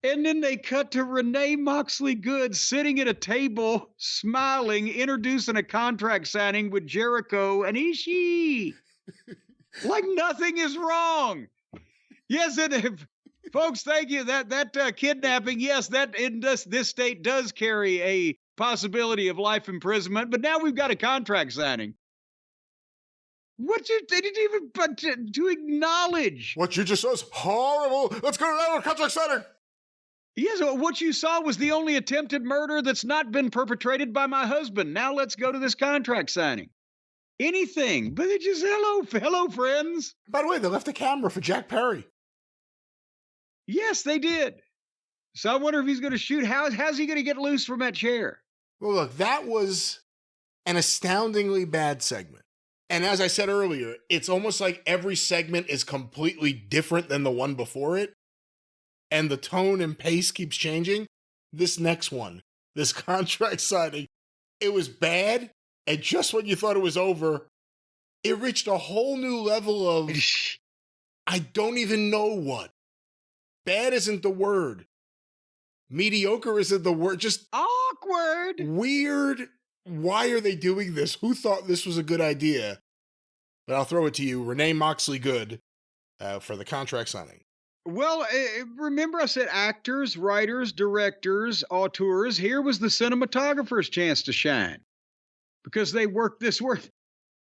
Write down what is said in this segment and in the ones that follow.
And then they cut to Renee Moxley Good sitting at a table, smiling, introducing a contract signing with Jericho and Ishii. Like nothing is wrong. Yes, and if, folks, thank you. That kidnapping, yes, that in this state does carry a possibility of life imprisonment. But now we've got a contract signing. They didn't even but to acknowledge. What you just saw is horrible. Let's go to our contract signing. Yes, what you saw was the only attempted murder that's not been perpetrated by my husband. Now let's go to this contract signing. Anything, but it just hello, friends. By the way, they left the camera for Jack Perry. Yes, they did. So I wonder if he's going to shoot. How's he going to get loose from that chair? Well, look, that was an astoundingly bad segment. And as I said earlier, it's almost like every segment is completely different than the one before it. And the tone and pace keeps changing. This next one, this contract signing, it was bad. And just when you thought it was over, it reached a whole new level of, I don't even know what. Bad isn't the word. Mediocre isn't the word. Just awkward. Weird. Why are they doing this? Who thought this was a good idea? But I'll throw it to you, Renee Moxley Good, for the contract signing. Well, remember I said actors, writers, directors, auteurs. Here was the cinematographer's chance to shine. Because they worked this work.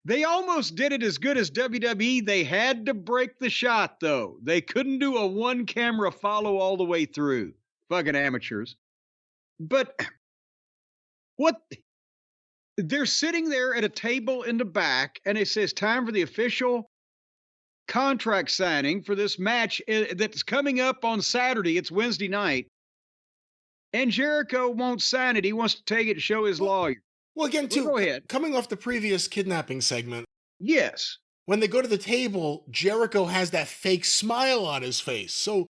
They almost did it as good as WWE. They had to break the shot, though. They couldn't do a one-camera follow all the way through. Fucking amateurs. But what? They're sitting there at a table in the back, and it says time for the official contract signing for this match that's coming up on Saturday. It's Wednesday night. And Jericho won't sign it. He wants to take it to show his lawyer. Well, again, too, go ahead. Coming off the previous kidnapping segment. Yes. When they go to the table, Jericho has that fake smile on his face. So.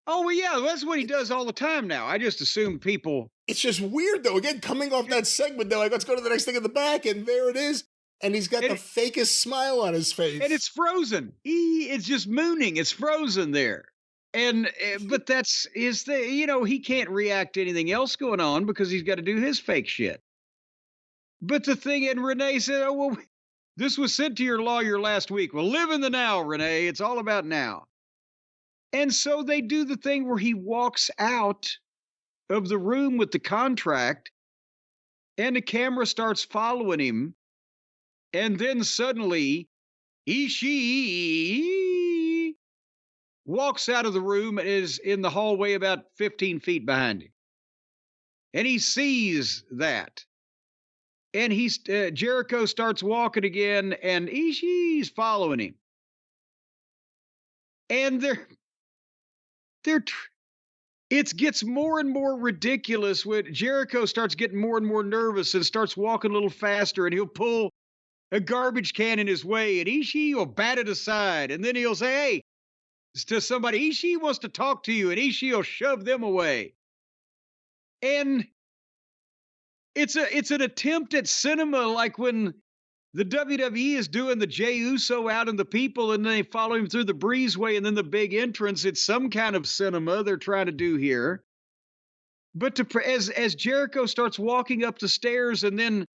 Oh, well, yeah, that's what he does all the time now. I just assume people. It's just weird, though. Again, coming off that segment, they're like, let's go to the next thing in the back. And there it is. And he's got the fakest smile on his face. And it's frozen. It's just mooning. It's frozen there. And, but that's his thing. You know, he can't react to anything else going on because he's got to do his fake shit. But the thing, and Renee said, oh, well, this was sent to your lawyer last week. Well, live in the now, Renee. It's all about now. And so they do the thing where he walks out of the room with the contract and the camera starts following him. And then suddenly, Ishii walks out of the room and is in the hallway about 15 feet behind him. And he sees that. And Jericho starts walking again, and Ishii's following him. And it gets more and more ridiculous when Jericho starts getting more and more nervous and starts walking a little faster, and he'll pull a garbage can in his way, and Ishii will bat it aside, and then he'll say, hey, to somebody, Ishii wants to talk to you, and Ishii will shove them away. And it's an attempt at cinema, like when the WWE is doing the Jey Uso out in the people, and they follow him through the breezeway, and then the big entrance. It's some kind of cinema they're trying to do here. But as Jericho starts walking up the stairs, and then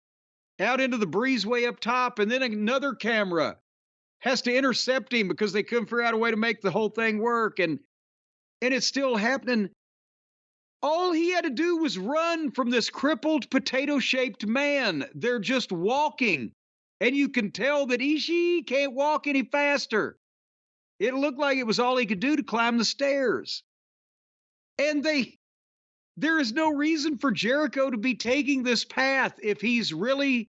out into the breezeway up top, and then another camera has to intercept him because they couldn't figure out a way to make the whole thing work, and it's still happening. All he had to do was run from this crippled, potato-shaped man. They're just walking, and you can tell that Ishii can't walk any faster. It looked like it was all he could do to climb the stairs. And there is no reason for Jericho to be taking this path if he's really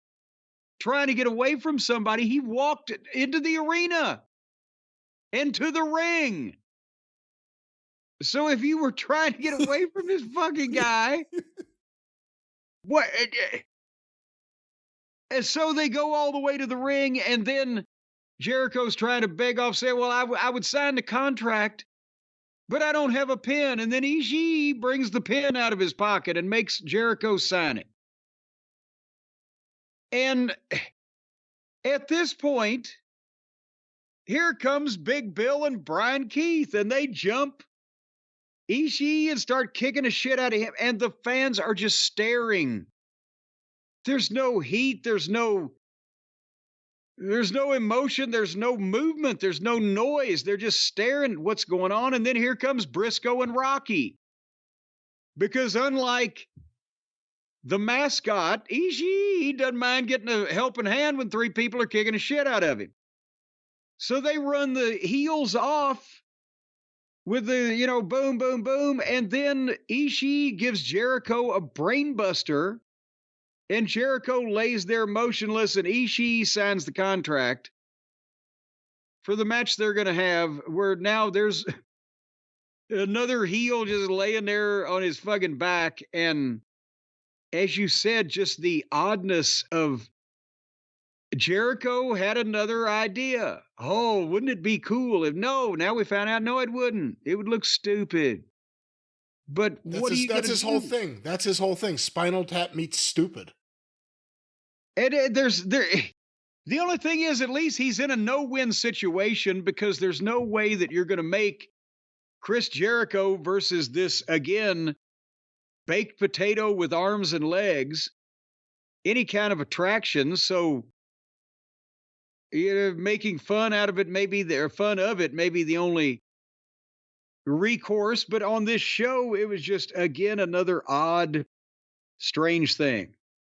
trying to get away from somebody. He walked into the arena and to the ring. So if you were trying to get away from this fucking guy, what? And so they go all the way to the ring, and then Jericho's trying to beg off, say, well, I would sign the contract, but I don't have a pen. And then Ishii brings the pen out of his pocket and makes Jericho sign it. And at this point, here comes Big Bill and Brian Keith, and they jump Ishii and start kicking the shit out of him. And the fans are just staring. There's no heat. There's no emotion. There's no movement. There's no noise. They're just staring at what's going on. And then here comes Briscoe and Rocky. Because unlike the mascot, Ishii, he doesn't mind getting a helping hand when three people are kicking the shit out of him. So they run the heels off with the, boom, boom, boom. And then Ishii gives Jericho a brainbuster. And Jericho lays there motionless, and Ishii signs the contract for the match they're going to have, where now there's another heel just laying there on his fucking back. And as you said, just the oddness of Jericho had another idea. Oh, wouldn't it be cool if now we found out, no, it wouldn't. It would look stupid. But that's his whole thing. That's his whole thing. Spinal Tap meets stupid. And the only thing is, at least he's in a no-win situation, because there's no way that you're going to make Chris Jericho versus this, again, baked potato with arms and legs any kind of attraction. So making fun of it may be the only recourse. But on this show, it was just, again, another odd, strange thing.